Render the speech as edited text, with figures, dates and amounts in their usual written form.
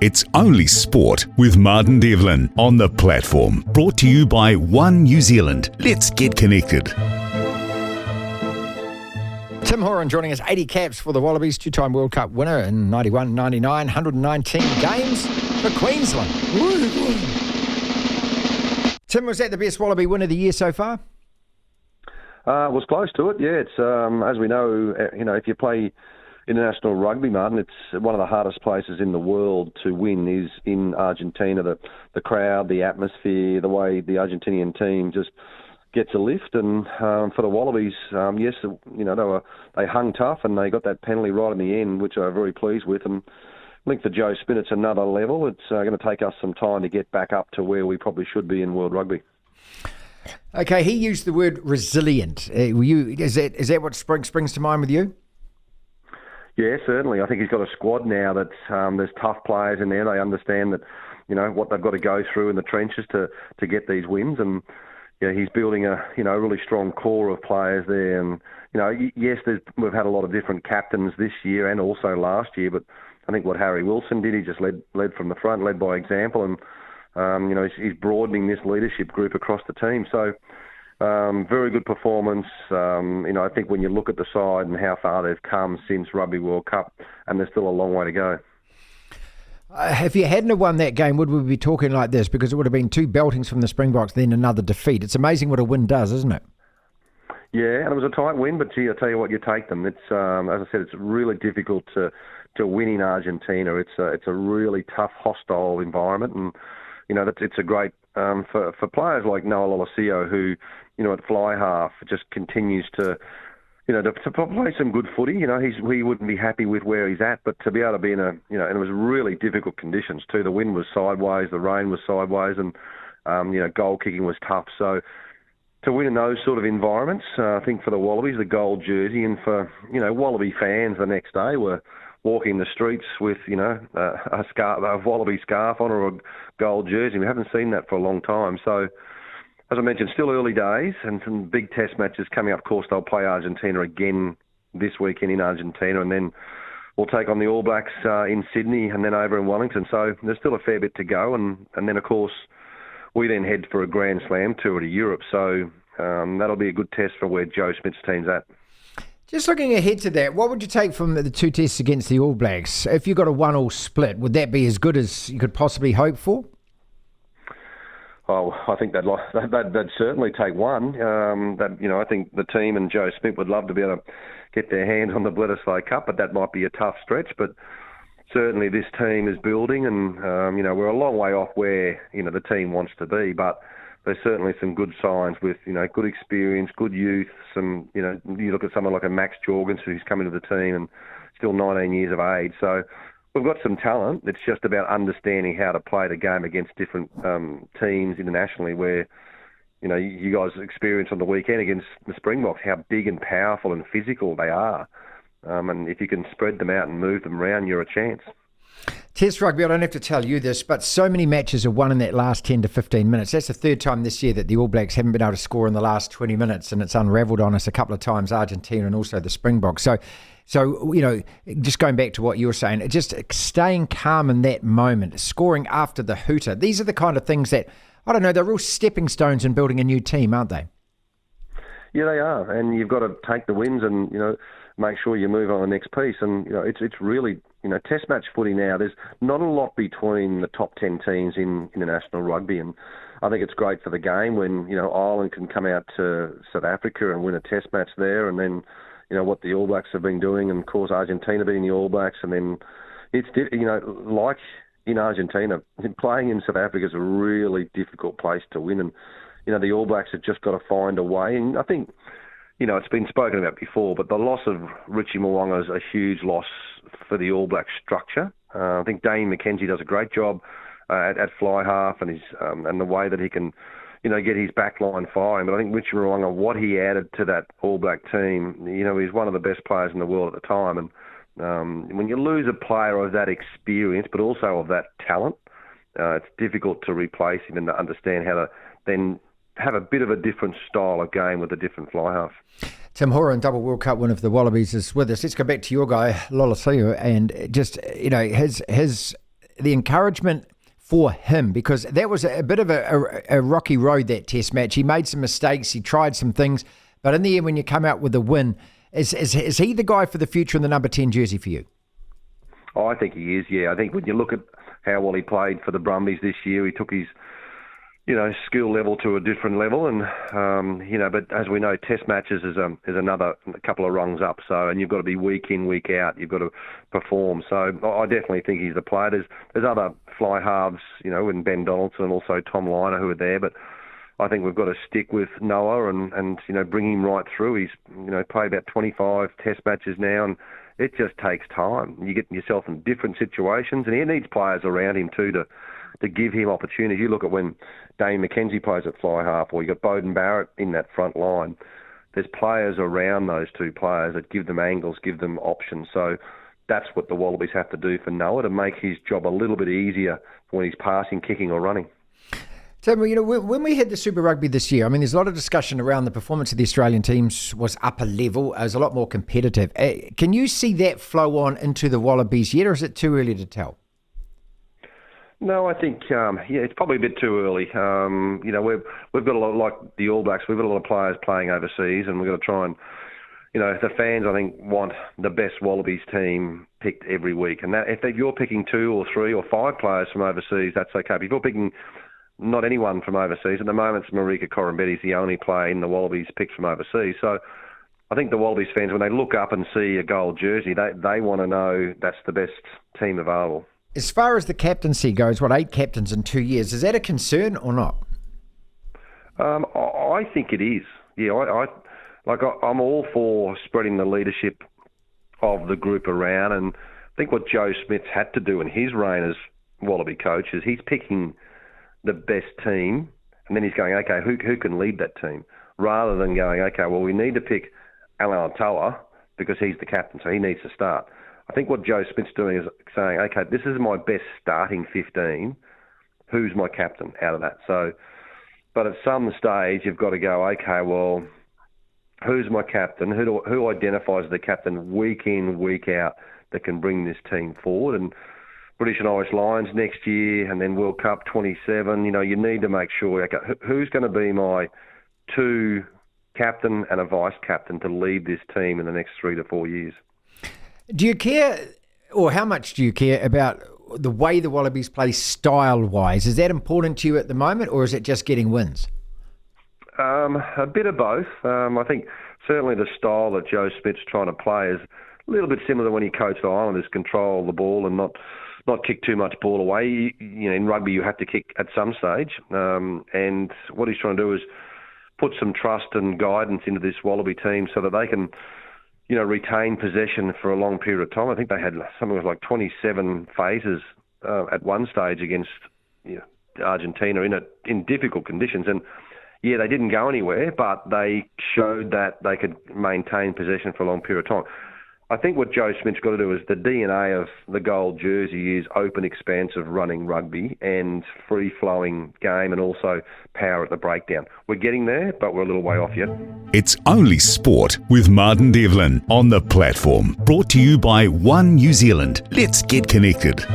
It's Only Sport with Martin Devlin on the platform. Brought to you by One New Zealand. Let's get connected. Tim Horan joining us, 80 caps for the Wallabies, two-time World Cup winner in 91, 99, 119 games for Queensland. Tim, was that the best Wallaby win of the year so far? It was close to it, yeah. It's as we know, if you play international rugby, Martin, it's one of the hardest places in the world to win is in Argentina. The crowd, the atmosphere, the way the Argentinian team just gets a lift. And for the Wallabies, yes, they hung tough and they got that penalty right in the end, which I'm very pleased with. And I think for Joe Schmidt, it's another level. It's going to take us some time to get back up to where we probably should be in world rugby. Okay, he used the word resilient. Is that what springs to mind with you? Yeah, certainly. I think he's got a squad now that there's tough players in there. They understand that, what they've got to go through in the trenches to get these wins. And he's building a really strong core of players there. And yes, we've had a lot of different captains this year and also last year. But I think what Harry Wilson did, he just led from the front, led by example, and he's broadening this leadership group across the team. So. Very good performance. I think when you look at the side and how far they've come since Rugby World Cup, and there's still a long way to go. If you hadn't have won that game, would we be talking like this? Because it would have been two beltings from the Springboks, then another defeat. It's amazing what a win does, isn't it? Yeah, and it was a tight win, but gee, I tell you what, you take them. It's as I said, it's really difficult to win in Argentina. It's a really tough, hostile environment, and it's a great for players like Noah Lolosio, who at fly half just continues to play some good footy. He wouldn't be happy with where he's at, but to be able to be in and it was really difficult conditions too. The wind was sideways, the rain was sideways, and goal kicking was tough. So to win in those sort of environments, I think for the Wallabies, the gold jersey, and for Wallaby fans the next day were walking the streets with a Wallaby scarf on or a gold jersey. We haven't seen that for a long time. So, as I mentioned, still early days and some big test matches coming up. Of course, they'll play Argentina again this weekend in Argentina, and then we'll take on the All Blacks in Sydney and then over in Wellington. So there's still a fair bit to go, and then, of course, we then head for a Grand Slam tour to Europe. So that'll be a good test for where Joe Schmidt's team's at. Just looking ahead to that, what would you take from the two tests against the All Blacks? If you got a 1-1 split, would that be as good as you could possibly hope for? Oh, I think they'd certainly take one. I think the team and Joe Schmidt would love to be able to get their hands on the Bledisloe Cup, but that might be a tough stretch. But certainly this team is building, and we're a long way off where the team wants to be, but there's certainly some good signs with, good experience, good youth. Some, you look at someone like a Max Jorgensen who's come into the team and still 19 years of age. So we've got some talent. It's just about understanding how to play the game against different teams internationally where, you guys experience on the weekend against the Springboks, how big and powerful and physical they are. And if you can spread them out and move them around, you're a chance. Test rugby, I don't have to tell you this, but so many matches are won in that last 10 to 15 minutes. That's the third time this year that the All Blacks haven't been able to score in the last 20 minutes, and it's unravelled on us a couple of times, Argentina and also the Springboks. So just going back to what you were saying, just staying calm in that moment, scoring after the hooter, these are the kind of things that, I don't know, they're real stepping stones in building a new team, aren't they? Yeah, they are, and you've got to take the wins and, make sure you move on the next piece. And, it's really, test match footy now, there's not a lot between the top 10 teams in international rugby. And I think it's great for the game when, Ireland can come out to South Africa and win a test match there. And then, what the All Blacks have been doing, and of course Argentina being the All Blacks. And then it's, like in Argentina, playing in South Africa is a really difficult place to win. And, the All Blacks have just got to find a way. And I think, it's been spoken about before, but the loss of Richie Mo'unga is a huge loss for the All Black structure. I think Dane McKenzie does a great job at fly half and and the way that he can, get his back line firing. But I think Richie Mo'unga, what he added to that All Black team, he's one of the best players in the world at the time. And when you lose a player of that experience, but also of that talent, it's difficult to replace him and to understand how to then have a bit of a different style of game with a different fly half. Tim Horan, double World Cup winner of the Wallabies, is with us. Let's go back to your guy, Lolosio, and just, his the encouragement for him, because that was a bit of a rocky road, that test match. He made some mistakes, he tried some things, but in the end, when you come out with a win, is he the guy for the future in the number 10 jersey for you? Oh, I think he is, yeah. I think when you look at how well he played for the Brumbies this year, he took his skill level to a different level, and but as we know, test matches is another couple of rungs up. So, and you've got to be week in, week out. You've got to perform. So, I definitely think he's the player. There's other fly halves, and Ben Donaldson and also Tom Liner who are there, but I think we've got to stick with Noah and bring him right through. He's played about 25 test matches now, and it just takes time. You get yourself in different situations, and he needs players around him too to give him opportunities. You look at when Dane McKenzie plays at fly half, or you got Bowden Barrett in that front line. There's players around those two players that give them angles, give them options. So that's what the Wallabies have to do for Noah, to make his job a little bit easier when he's passing, kicking or running. So, when we had the Super Rugby this year, there's a lot of discussion around the performance of the Australian teams was upper level. It was a lot more competitive. Can you see that flow on into the Wallabies yet, or is it too early to tell? No, I think, it's probably a bit too early. We've got a lot, like the All Blacks, we've got a lot of players playing overseas, and we've got to try and, the fans, I think, want the best Wallabies team picked every week. And that if you're picking 2 or 3 or 5 players from overseas, that's okay. But if you're picking not anyone from overseas, at the moment, Marika Korombeti's the only player in the Wallabies picked from overseas. So I think the Wallabies fans, when they look up and see a gold jersey, they want to know that's the best team available. As far as the captaincy goes, 8 captains in 2 years, is that a concern or not? I think it is. Yeah, I'm all for spreading the leadership of the group around, and I think what Joe Schmidt's had to do in his reign as Wallaby coach is he's picking the best team, and then he's going, okay, who can lead that team? Rather than going, okay, well, we need to pick Alan Otawa because he's the captain, so he needs to start. I think what Joe Schmidt's doing is saying, okay, this is my best starting 15. Who's my captain out of that? So, but at some stage, you've got to go, okay, well, who's my captain? Who identifies the captain week in, week out that can bring this team forward? And British and Irish Lions next year, and then World Cup 27, you need to make sure, okay, who's going to be my 2 captain and a vice captain to lead this team in the next 3 to 4 years? Do you care, or how much do you care about the way the Wallabies play style-wise? Is that important to you at the moment, or is it just getting wins? A bit of both. I think certainly the style that Joe Schmidt's trying to play is a little bit similar to when he coached the Islanders, control the ball and not kick too much ball away. In rugby you have to kick at some stage, and what he's trying to do is put some trust and guidance into this Wallaby team so that they can retain possession for a long period of time. I think they had something like 27 phases at one stage against Argentina in difficult conditions. And yeah, they didn't go anywhere, but they showed that they could maintain possession for a long period of time. I think what Joe Schmidt's got to do is the DNA of the gold jersey is open, expansive running rugby and free-flowing game, and also power at the breakdown. We're getting there, but we're a little way off yet. It's Only Sport with Martin Devlin on the platform. Brought to you by One New Zealand. Let's get connected.